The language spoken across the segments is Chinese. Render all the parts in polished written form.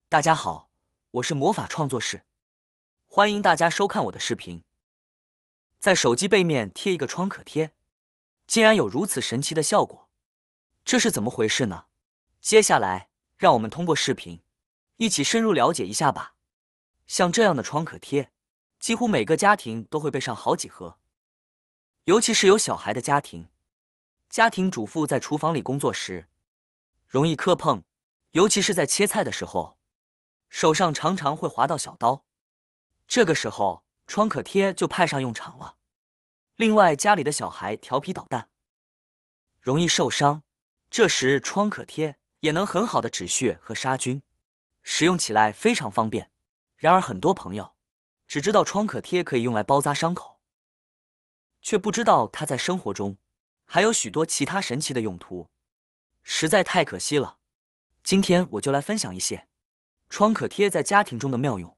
大家好，我是魔法创作室，欢迎大家收看我的视频。在手机背面贴一个创可贴，竟然有如此神奇的效果，这是怎么回事呢？接下来，让我们通过视频一起深入了解一下吧。像这样的创可贴，几乎每个家庭都会备上好几盒，尤其是有小孩的家庭，家庭主妇在厨房里工作时，容易磕碰，尤其是在切菜的时候，手上常常会划到小刀。这个时候，创可贴就派上用场了。另外，家里的小孩调皮捣蛋，容易受伤，这时创可贴也能很好的止血和杀菌，使用起来非常方便。然而，很多朋友只知道创可贴可以用来包扎伤口，却不知道它在生活中还有许多其他神奇的用途，实在太可惜了。今天我就来分享一些创可贴在家庭中的妙用。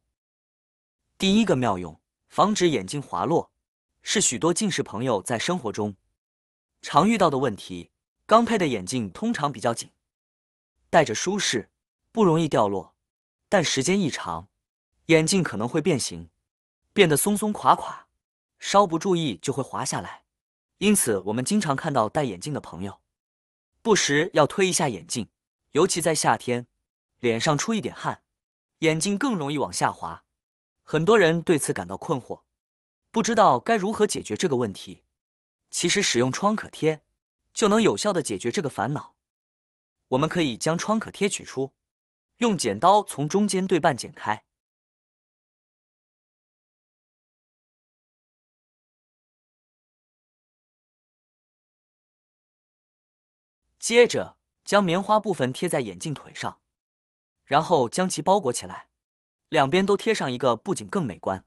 第一个妙用，防止眼镜滑落，是许多近视朋友在生活中常遇到的问题。刚配的眼镜通常比较紧，戴着舒适，不容易掉落，但时间一长，眼镜可能会变形，变得松松垮垮，稍不注意就会滑下来。因此，我们经常看到戴眼镜的朋友，不时要推一下眼镜，尤其在夏天，脸上出一点汗，眼镜更容易往下滑。很多人对此感到困惑，不知道该如何解决这个问题。其实使用创可贴就能有效地解决这个烦恼。我们可以将创可贴取出，用剪刀从中间对半剪开，接着将棉花部分贴在眼镜腿上，然后将其包裹起来，两边都贴上一个，不仅更美观，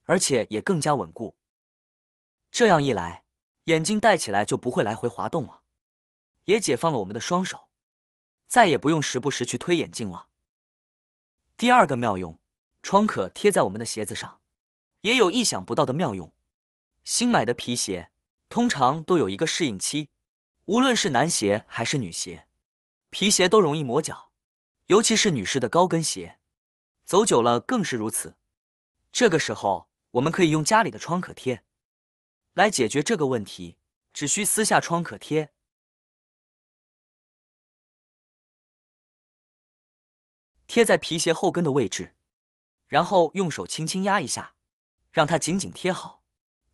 而且也更加稳固。这样一来，眼镜戴起来就不会来回滑动了，也解放了我们的双手，再也不用时不时去推眼镜了。第二个妙用，创可贴在我们的鞋子上，也有意想不到的妙用。新买的皮鞋通常都有一个适应期，无论是男鞋还是女鞋，皮鞋都容易磨脚，尤其是女士的高跟鞋，走久了更是如此。这个时候，我们可以用家里的创可贴来解决这个问题，只需撕下创可贴，贴在皮鞋后跟的位置，然后用手轻轻压一下，让它紧紧贴好。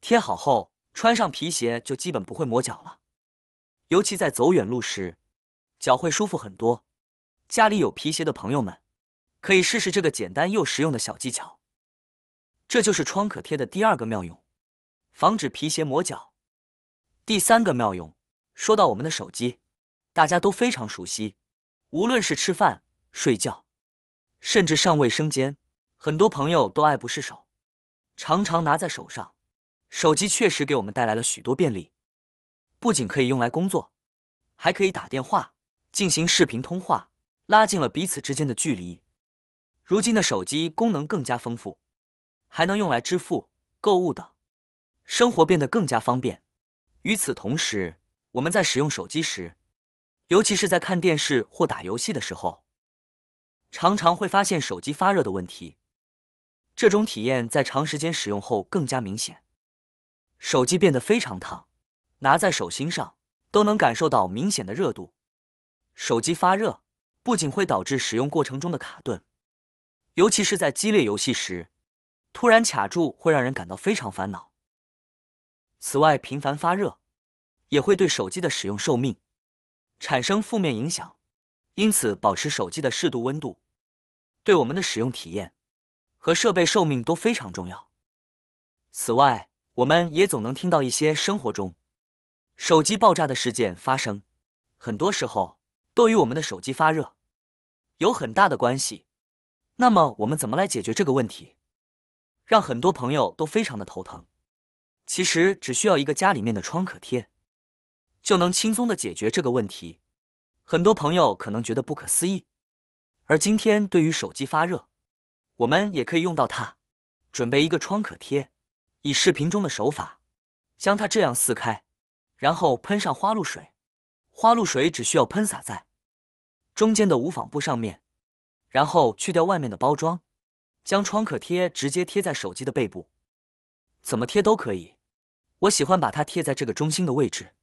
贴好后，穿上皮鞋就基本不会磨脚了，尤其在走远路时，脚会舒服很多。家里有皮鞋的朋友们，可以试试这个简单又实用的小技巧。这就是创可贴的第二个妙用，防止皮鞋磨脚。第三个妙用，说到我们的手机，大家都非常熟悉，无论是吃饭、睡觉，甚至上卫生间，很多朋友都爱不释手，常常拿在手上。手机确实给我们带来了许多便利，不仅可以用来工作，还可以打电话、进行视频通话，拉近了彼此之间的距离。如今的手机功能更加丰富，还能用来支付、购物等，生活变得更加方便。与此同时，我们在使用手机时，尤其是在看电视或打游戏的时候，常常会发现手机发热的问题。这种体验在长时间使用后更加明显，手机变得非常烫，拿在手心上都能感受到明显的热度。手机发热不仅会导致使用过程中的卡顿，尤其是在激烈游戏时，突然卡住会让人感到非常烦恼。此外，频繁发热也会对手机的使用寿命产生负面影响，因此保持手机的适度温度，对我们的使用体验和设备寿命都非常重要。此外，我们也总能听到一些生活中手机爆炸的事件发生，很多时候都与我们的手机发热有很大的关系。那么我们怎么来解决这个问题，让很多朋友都非常的头疼？其实只需要一个家里面的创可贴，就能轻松的解决这个问题。很多朋友可能觉得不可思议，而今天对于手机发热，我们也可以用到它。准备一个创可贴，以视频中的手法将它这样撕开，然后喷上花露水。花露水只需要喷洒在中间的无纺布上面，然后去掉外面的包装，将创可贴直接贴在手机的背部，怎么贴都可以。我喜欢把它贴在这个中心的位置，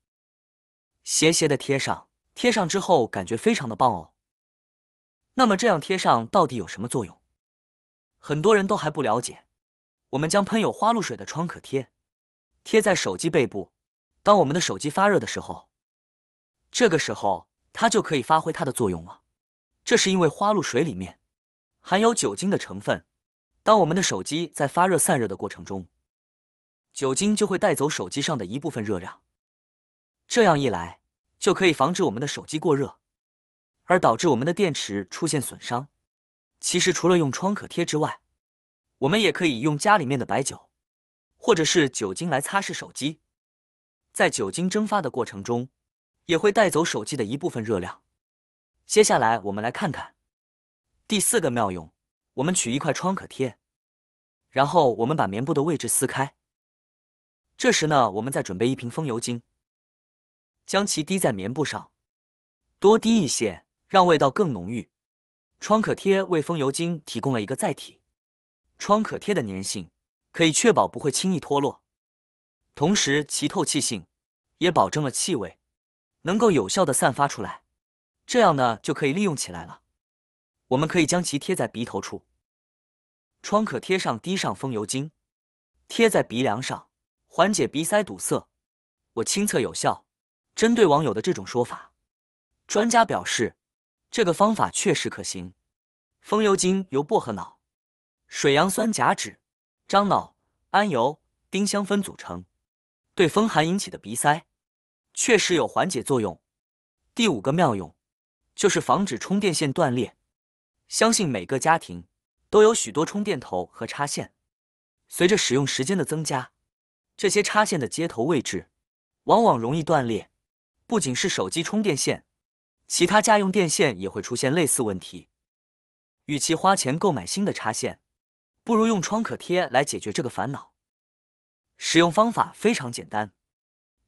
斜斜的贴上。贴上之后感觉非常的棒哦。那么这样贴上到底有什么作用？很多人都还不了解。我们将喷有花露水的创可贴贴在手机背部，当我们的手机发热的时候，这个时候它就可以发挥它的作用了。这是因为花露水里面含有酒精的成分，当我们的手机在发热散热的过程中，酒精就会带走手机上的一部分热量，这样一来就可以防止我们的手机过热，而导致我们的电池出现损伤。其实除了用创可贴之外，我们也可以用家里面的白酒或者是酒精来擦拭手机，在酒精蒸发的过程中，也会带走手机的一部分热量。接下来我们来看看第4个妙用。我们取一块创可贴，然后我们把棉布的位置撕开。这时呢，我们再准备一瓶风油精，将其滴在棉布上，多滴一些，让味道更浓郁。创可贴为风油精提供了一个载体，创可贴的粘性可以确保不会轻易脱落，同时其透气性也保证了气味能够有效的散发出来，这样呢就可以利用起来了。我们可以将其贴在鼻头处，创可贴上滴上风油精，贴在鼻梁上，缓解鼻塞堵塞。我亲测有效。针对网友的这种说法，专家表示这个方法确实可行。风油精由薄荷脑、水杨酸甲酯、樟脑、桉油、丁香酚组成，对风寒引起的鼻塞确实有缓解作用。第5个妙用就是防止充电线断裂。相信每个家庭都有许多充电头和插线，随着使用时间的增加，这些插线的接头位置往往容易断裂。不仅是手机充电线，其他家用电线也会出现类似问题。与其花钱购买新的插线，不如用创可贴来解决这个烦恼。使用方法非常简单，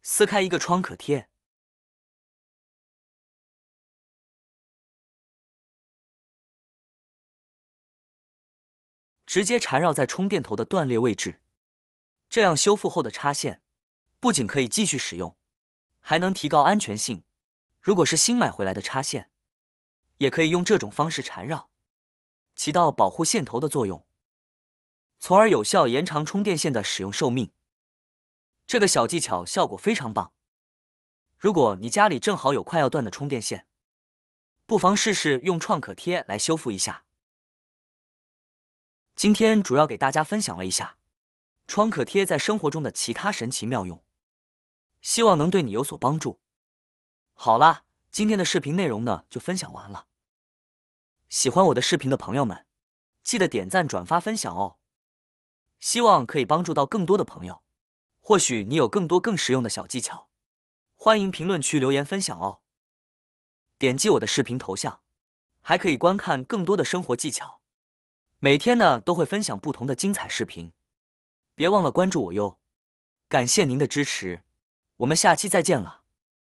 撕开一个创可贴，直接缠绕在充电头的断裂位置，这样修复后的插线不仅可以继续使用，还能提高安全性。如果是新买回来的插线，也可以用这种方式缠绕，起到保护线头的作用，从而有效延长充电线的使用寿命。这个小技巧效果非常棒。如果你家里正好有快要断的充电线，不妨试试用创可贴来修复一下。今天主要给大家分享了一下创可贴在生活中的其他神奇妙用，希望能对你有所帮助。好啦，今天的视频内容呢就分享完了。喜欢我的视频的朋友们，记得点赞、转发、分享哦。希望可以帮助到更多的朋友。或许你有更多更实用的小技巧，欢迎评论区留言分享哦。点击我的视频头像，还可以观看更多的生活技巧。每天呢都会分享不同的精彩视频，别忘了关注我哟。感谢您的支持，我们下期再见了。